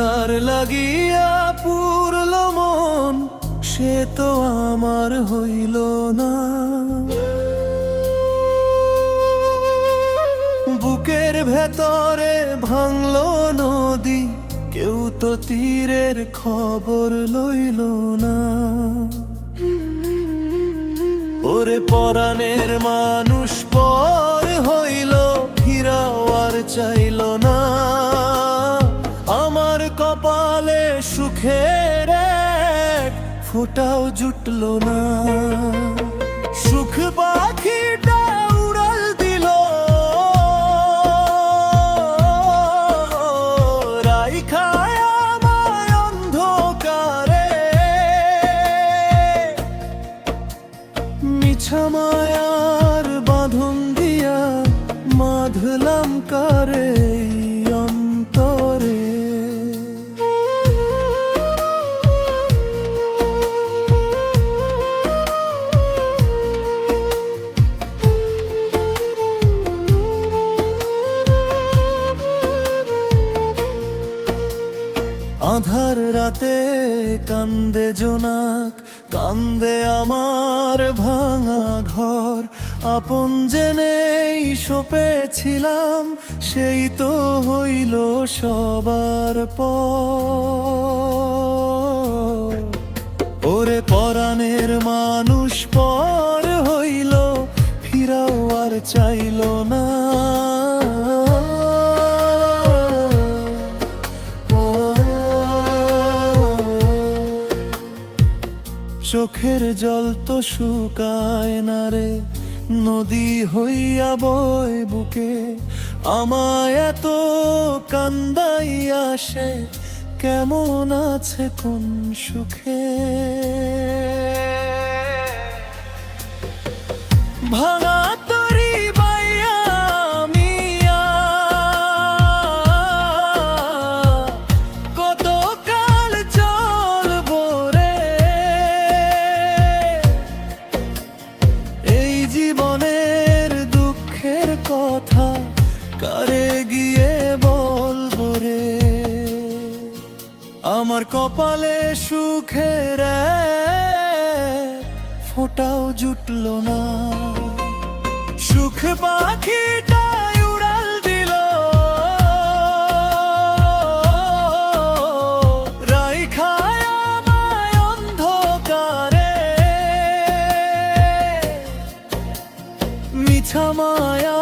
যার লাগিয়া পুরল মন সে তো আমার হইল না। বুকের ভেতরে ভাঙলো নদী, কেউ তো তীরের খবর লইল না। ওরে পরাণের মানুষ পর হইল, ফিরাও আর চাইল না। আমার কপালে সুখের এক ফোঁটাও জুটল না। সুখ পাখিটা উড়াল দিল, রাইখায় আমায় অন্ধকারে। মিছা মায়ার বাঁধন দিয়া বাঁধলাম কারে অন্তরে। আধার রাতে কান্দে জোনাক, কান্দে আমার ভাঙা ঘর। আপন জেনেই সপেছিলাম, সেই তো হইল সবার পর। ওরে পরাণের মানুষ পর হইল, ফিরাও আর চাইল না। চোখের জল তো শুকায় না রে, নদী হইয়া বয় বুকে। আমায় এত কান্দাইয়া সে কেমন আছে কোন সুখে। ভাঙা তরি বাইয়া আমি কতকাল চলবো রে। এই জীবনের দুঃখের কথা কারে গিয়ে বলবো রে। আমার কপালে সুখের এক ফোঁটাও জুটল না। সুখ পাখিটা উড়াল দিল, রাইখায় আমায় অন্ধকারে। মিছা মায়া